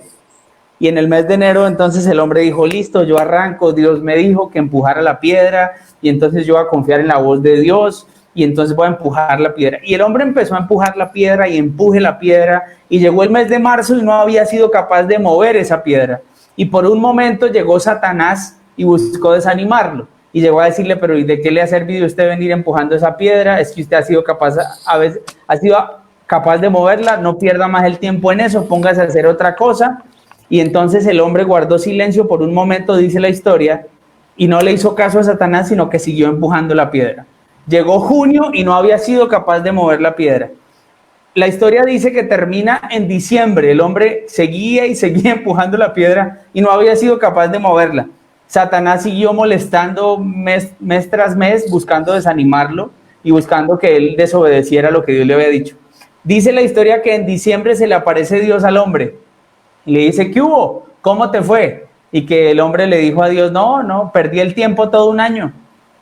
Y en el mes de enero entonces el hombre dijo, listo, yo arranco, Dios me dijo que empujara la piedra y entonces yo voy a confiar en la voz de Dios y entonces voy a empujar la piedra. Y el hombre empezó a empujar la piedra y empuje la piedra y llegó el mes de marzo y no había sido capaz de mover esa piedra. Y por un momento llegó Satanás y buscó desanimarlo. Y llegó a decirle, pero ¿y de qué le ha servido usted venir empujando esa piedra? Es que usted ha sido capaz, a veces, ha sido capaz de moverla, no pierda más el tiempo en eso, póngase a hacer otra cosa. Y entonces el hombre guardó silencio por un momento, dice la historia, y no le hizo caso a Satanás, sino que siguió empujando la piedra. Llegó junio y no había sido capaz de mover la piedra. La historia dice que termina en diciembre, el hombre seguía y seguía empujando la piedra y no había sido capaz de moverla. Satanás siguió molestando mes tras mes, buscando desanimarlo y buscando que él desobedeciera lo que Dios le había dicho. Dice la historia que en diciembre se le aparece Dios al hombre y le dice, ¿qué hubo? ¿Cómo te fue? Y que el hombre le dijo a Dios, no, perdí el tiempo todo un año.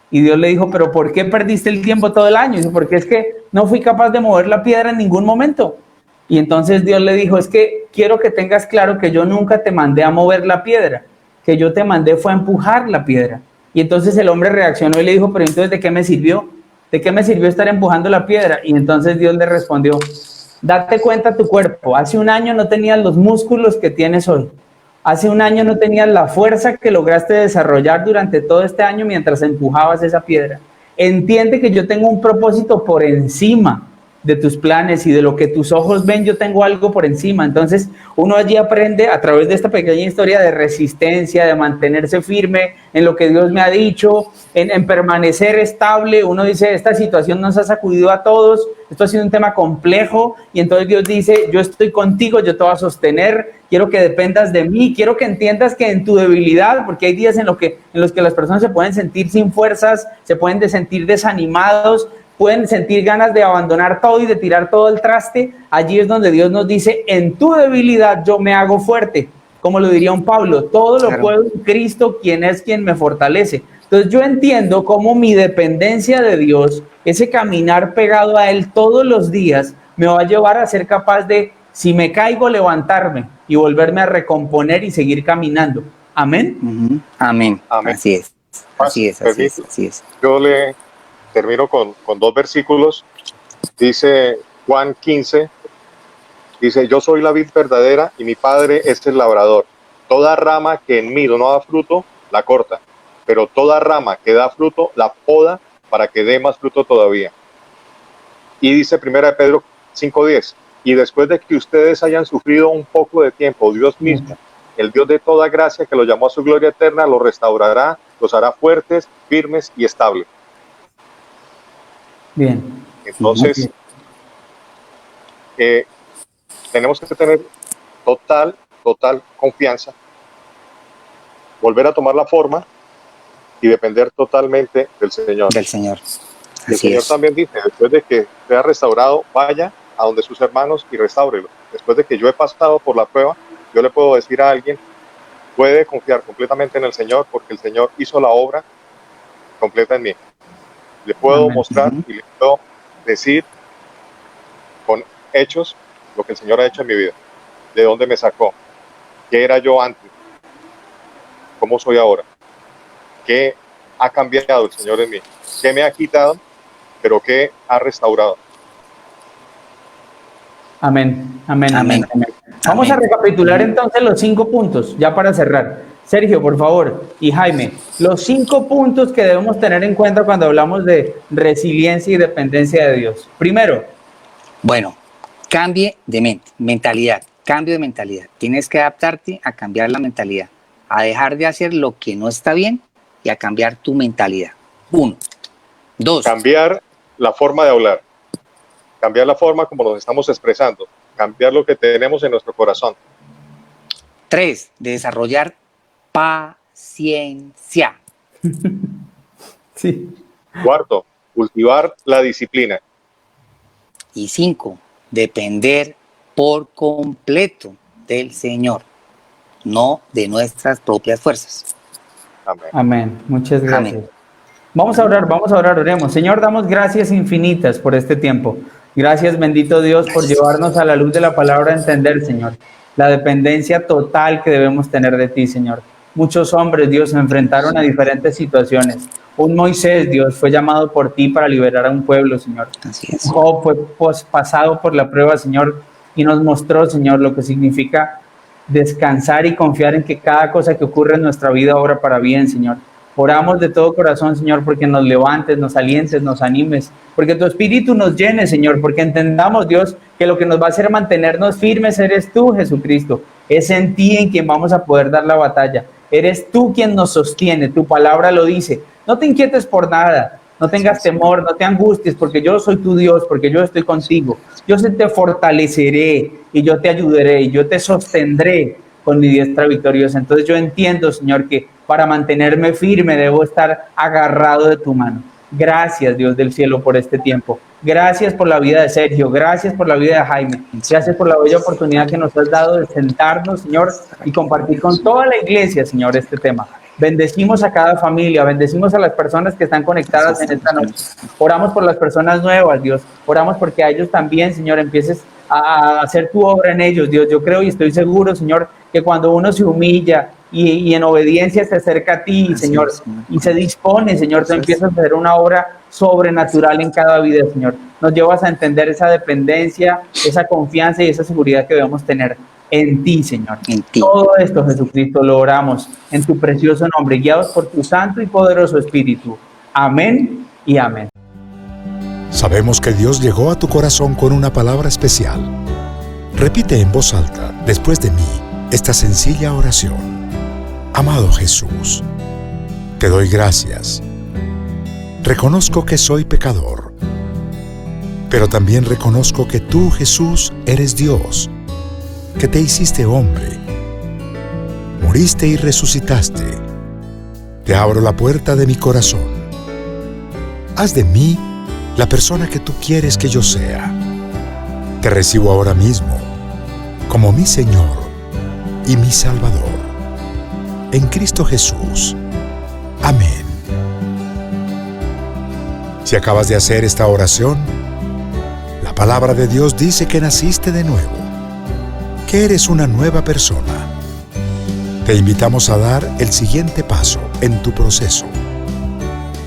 Y Dios le dijo, ¿pero por qué perdiste el tiempo todo el año? Y dice, porque es que no fui capaz de mover la piedra en ningún momento. Y entonces Dios le dijo, es que quiero que tengas claro que yo nunca te mandé a mover la piedra, que yo te mandé fue a empujar la piedra. Y entonces el hombre reaccionó y le dijo, pero entonces ¿de qué me sirvió? ¿De qué me sirvió estar empujando la piedra? Y entonces Dios le respondió, date cuenta tu cuerpo, hace un año no tenías los músculos que tienes hoy. Hace un año no tenías la fuerza que lograste desarrollar durante todo este año mientras empujabas esa piedra. Entiende que yo tengo un propósito por encima de tus planes y de lo que tus ojos ven, yo tengo algo por encima. Entonces uno allí aprende a través de esta pequeña historia de resistencia, de mantenerse firme en lo que Dios me ha dicho, en permanecer estable. Uno dice, esta situación nos ha sacudido a todos, esto ha sido un tema complejo y entonces Dios dice, yo estoy contigo, yo te voy a sostener, quiero que dependas de mí, quiero que entiendas que en tu debilidad, porque hay días en los que las personas se pueden sentir sin fuerzas, se pueden sentir desanimados, pueden sentir ganas de abandonar todo y de tirar todo el traste. Allí es donde Dios nos dice, en tu debilidad yo me hago fuerte. Como lo diría un Pablo, todo lo puedo en Cristo, quien me fortalece. Entonces yo entiendo cómo mi dependencia de Dios, ese caminar pegado a Él todos los días, me va a llevar a ser capaz de, si me caigo, levantarme y volverme a recomponer y seguir caminando. Amén. Uh-huh. Amén. Amén. Así es. Así es, así es, así es. Yo le termino con dos versículos. Dice Juan 15, dice, yo soy la vid verdadera y mi padre es el labrador. Toda rama que en mí no da fruto, la corta, pero toda rama que da fruto, la poda para que dé más fruto todavía. Y dice 1 Pedro 5:10, y después de que ustedes hayan sufrido un poco de tiempo, Dios mismo, el Dios de toda gracia que los llamó a su gloria eterna, los restaurará, los hará fuertes, firmes y estables. Bien. Entonces, tenemos que tener total confianza, volver a tomar la forma y depender totalmente del Señor. Del Señor. El Señor también dice, después de que sea restaurado, vaya a donde sus hermanos y restáurelo. Después de que yo he pasado por la prueba, yo le puedo decir a alguien, puede confiar completamente en el Señor, porque el Señor hizo la obra completa en mí. Le puedo mostrar y le puedo decir con hechos lo que el Señor ha hecho en mi vida, de dónde me sacó, qué era yo antes, cómo soy ahora, qué ha cambiado el Señor en mí, qué me ha quitado, pero qué ha restaurado. Amén, amén, amén, amén. Vamos a recapitular entonces los 5 puntos, ya para cerrar. Sergio, por favor, y Jaime, los 5 puntos que debemos tener en cuenta cuando hablamos de resiliencia y dependencia de Dios. Primero. Bueno, cambie de mente, mentalidad, cambio de mentalidad. Tienes que adaptarte a cambiar la mentalidad. a dejar de hacer lo que no está bien y a cambiar tu mentalidad. 1. 2. Cambiar la forma de hablar, cambiar la forma como nos estamos expresando, cambiar lo que tenemos en nuestro corazón. 3. Desarrollar paciencia. Sí. 4. Cultivar la disciplina. Y 5. Depender por completo del Señor, no de nuestras propias fuerzas. Amén. Amén. Muchas gracias. Amén. Vamos a orar, oremos. Señor, damos gracias infinitas por este tiempo. Gracias, bendito Dios, por llevarnos a la luz de la palabra a entender, Señor, la dependencia total que debemos tener de ti, Señor. Muchos hombres, Dios, se enfrentaron a diferentes situaciones. Un Moisés, Dios, fue llamado por ti para liberar a un pueblo, Señor. Así es. Job fue pasado por la prueba, Señor, y nos mostró, Señor, lo que significa descansar y confiar en que cada cosa que ocurre en nuestra vida obra para bien, Señor. Oramos de todo corazón, Señor, porque nos levantes, nos alientes, nos animes, porque tu espíritu nos llene, Señor, porque entendamos, Dios, que lo que nos va a hacer mantenernos firmes eres tú, Jesucristo. Es en ti en quien vamos a poder dar la batalla. Eres tú quien nos sostiene, tu palabra lo dice. No te inquietes por nada, no tengas temor, no te angusties, porque yo soy tu Dios, porque yo estoy contigo. Yo te fortaleceré y yo te ayudaré y yo te sostendré con mi diestra victoriosa. Entonces yo entiendo, Señor, que para mantenerme firme debo estar agarrado de tu mano. Gracias, Dios del cielo, por este tiempo. Gracias por la vida de Sergio, gracias por la vida de Jaime, gracias por la bella oportunidad que nos has dado de sentarnos, Señor, y compartir con toda la iglesia, Señor, este tema. Bendecimos a cada familia, bendecimos a las personas que están conectadas en esta noche. Oramos por las personas nuevas, Dios. Oramos porque a ellos también, Señor, empieces a hacer tu obra en ellos, Dios. Yo creo y estoy seguro, Señor, que cuando uno se humilla y en obediencia se acerca a ti, Señor, y se dispone, Señor, tú empiezas a hacer una obra sobrenatural en cada vida, Señor. Nos llevas a entender esa dependencia, esa confianza y esa seguridad que debemos tener en ti, Señor. En ti. Todo esto, Jesucristo, lo oramos en tu precioso nombre, guiados por tu santo y poderoso Espíritu. Amén y amén. Sabemos que Dios llegó a tu corazón con una palabra especial. Repite en voz alta, después de mí, esta sencilla oración. Amado Jesús, te doy gracias. Reconozco que soy pecador, pero también reconozco que tú, Jesús, eres Dios, que te hiciste hombre, moriste y resucitaste. Te abro la puerta de mi corazón. Haz de mí la persona que tú quieres que yo sea. Te recibo ahora mismo como mi Señor y mi Salvador. En Cristo Jesús. Amén. Si acabas de hacer esta oración, la palabra de Dios dice que naciste de nuevo, que eres una nueva persona. Te invitamos a dar el siguiente paso en tu proceso.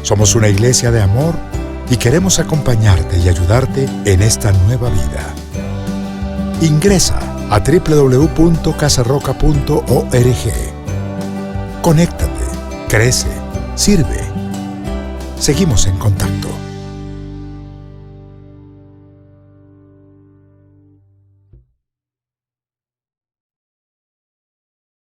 Somos una iglesia de amor y queremos acompañarte y ayudarte en esta nueva vida. Ingresa a www.casarroca.org. Conéctate, crece, sirve. Seguimos en contacto.